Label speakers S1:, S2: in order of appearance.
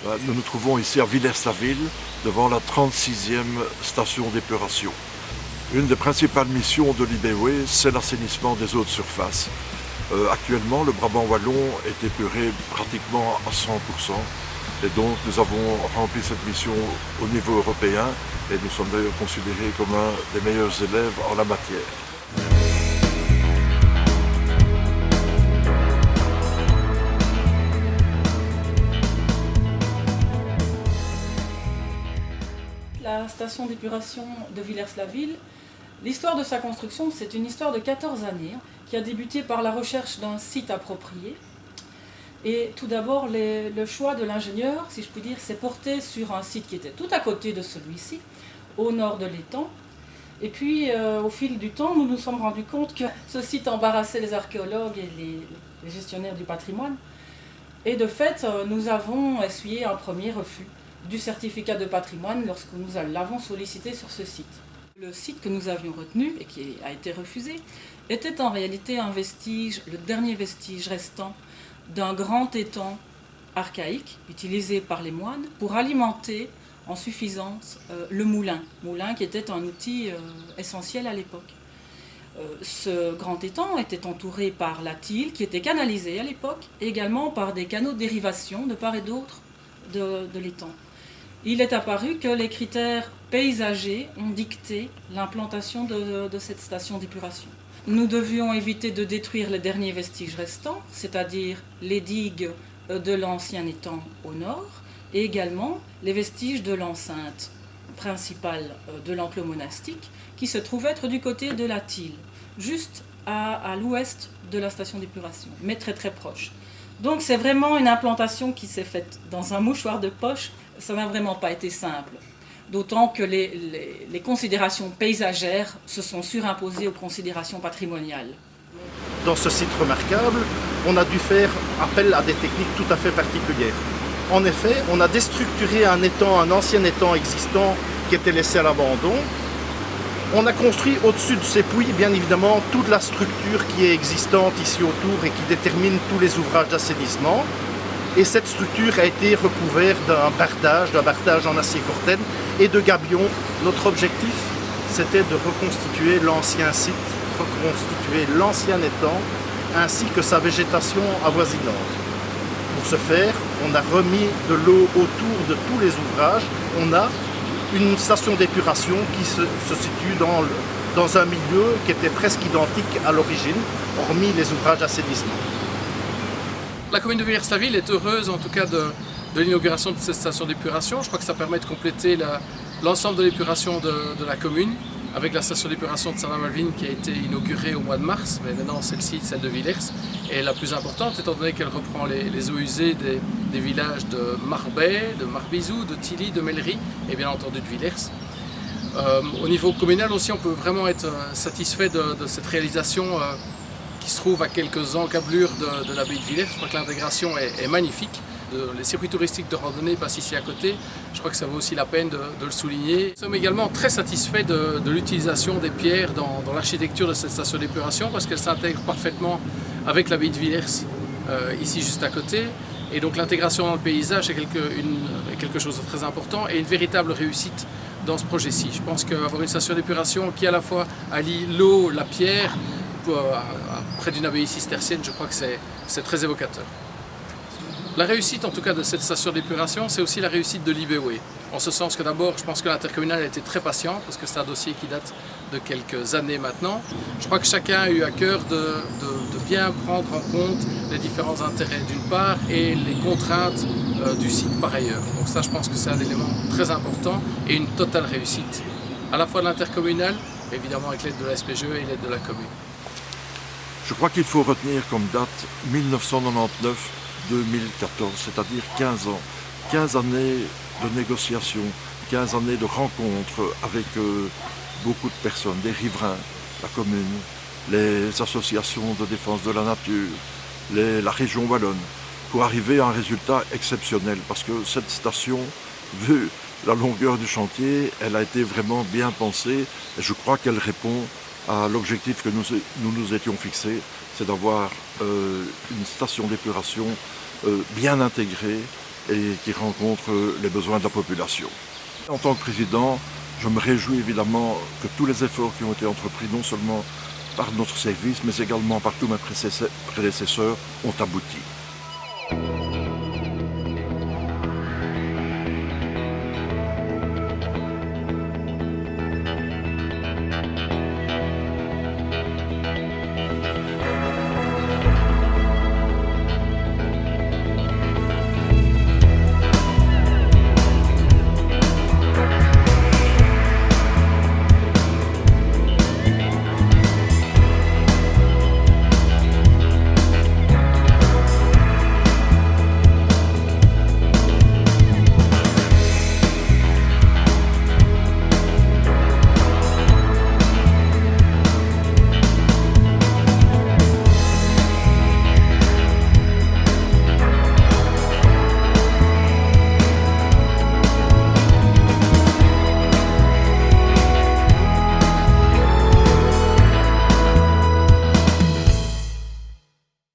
S1: Nous nous trouvons ici à Villers-la-Ville, devant la 36e station d'épuration. Une des principales missions de l'IBW, c'est l'assainissement des eaux de surface. Actuellement, le Brabant wallon est épuré pratiquement à 100%. Et donc nous avons rempli cette mission au niveau européen et nous sommes d'ailleurs considérés comme un des meilleurs élèves en la matière.
S2: La station d'épuration de Villers-la-Ville, l'histoire de sa construction, c'est une histoire de 14 années qui a débuté par la recherche d'un site approprié. Et tout d'abord, le choix de l'ingénieur, si je puis dire, s'est porté sur un site qui était tout à côté de celui-ci, au nord de l'étang. Et puis, au fil du temps, nous nous sommes rendus compte que ce site embarrassait les archéologues et les gestionnaires du patrimoine. Et de fait, nous avons essuyé un premier refus du certificat de patrimoine lorsque nous l'avons sollicité sur ce site. Le site que nous avions retenu et qui a été refusé était en réalité un vestige, le dernier vestige restant d'un grand étang archaïque utilisé par les moines pour alimenter en suffisance le moulin qui était un outil essentiel à l'époque. Ce grand étang était entouré par la Thyle qui était canalisée à l'époque, et également par des canaux de dérivation de part et d'autre de l'étang. Il est apparu que les critères paysagers ont dicté l'implantation de cette station d'épuration. Nous devions éviter de détruire les derniers vestiges restants, c'est-à-dire les digues de l'ancien étang au nord, et également les vestiges de l'enceinte principale de l'enclos monastique, qui se trouve être du côté de la Thyle, juste à l'ouest de la station d'épuration, mais très très proche. Donc c'est vraiment une implantation qui s'est faite dans un mouchoir de poche. Ça n'a vraiment pas été simple, d'autant que les considérations paysagères se sont surimposées aux considérations patrimoniales.
S3: Dans ce site remarquable, on a dû faire appel à des techniques tout à fait particulières. En effet, on a déstructuré un ancien étang existant qui était laissé à l'abandon. On a construit au-dessus de ces puits, bien évidemment, toute la structure qui est existante ici autour et qui détermine tous les ouvrages d'assainissement. Et cette structure a été recouverte d'un bardage en acier corten et de gabions. Notre objectif, c'était de reconstituer l'ancien site, reconstituer l'ancien étang, ainsi que sa végétation avoisinante. Pour ce faire, on a remis de l'eau autour de tous les ouvrages. On a une station d'épuration qui se situe dans un milieu qui était presque identique à l'origine, hormis les ouvrages d'assainissement.
S4: La commune de Villers-la-Ville est heureuse en tout cas de l'inauguration de cette station d'épuration. Je crois que ça permet de compléter l'ensemble de l'épuration de la commune, avec la station d'épuration de Saint-Malvine qui a été inaugurée au mois de mars, mais maintenant celle-ci, celle de Villers, est la plus importante étant donné qu'elle reprend les eaux usées des villages de Marbais, de Marbizou, de Tilly, de Mellery et bien entendu de Villers. Au niveau communal aussi, on peut vraiment être satisfait de cette réalisation qui se trouve à quelques encablures de l'abbaye de Villers. Je crois que l'intégration est magnifique. Les circuits touristiques de randonnée passent ici à côté. Je crois que ça vaut aussi la peine de le souligner. Nous sommes également très satisfaits de l'utilisation des pierres dans l'architecture de cette station d'épuration parce qu'elle s'intègre parfaitement avec l'abbaye de Villers, ici juste à côté. Et donc l'intégration dans le paysage est quelque chose de très important et une véritable réussite dans ce projet-ci. Je pense qu'avoir une station d'épuration qui à la fois allie l'eau, la pierre, près d'une abbaye cistercienne, je crois que c'est très évocateur. La réussite en tout cas de cette station d'épuration, c'est aussi la réussite de l'IBW. En ce sens que d'abord, je pense que l'intercommunal a été très patient parce que c'est un dossier qui date de quelques années maintenant. Je crois que chacun a eu à cœur de bien prendre en compte les différents intérêts d'une part et les contraintes du site par ailleurs. Donc ça, je pense que c'est un élément très important et une totale réussite, à la fois de l'intercommunal, évidemment avec l'aide de la SPGE et l'aide de la commune.
S1: Je crois qu'il faut retenir comme date 1999-2014, c'est-à-dire 15 ans. 15 années de négociations, 15 années de rencontres avec beaucoup de personnes, des riverains, la commune, les associations de défense de la nature, la région wallonne, pour arriver à un résultat exceptionnel. Parce que cette station, vu la longueur du chantier, elle a été vraiment bien pensée et je crois qu'elle répond à l'objectif que nous étions fixés, c'est d'avoir une station d'épuration bien intégrée et qui rencontre les besoins de la population. En tant que président, je me réjouis évidemment que tous les efforts qui ont été entrepris, non seulement par notre service, mais également par tous mes prédécesseurs, ont abouti.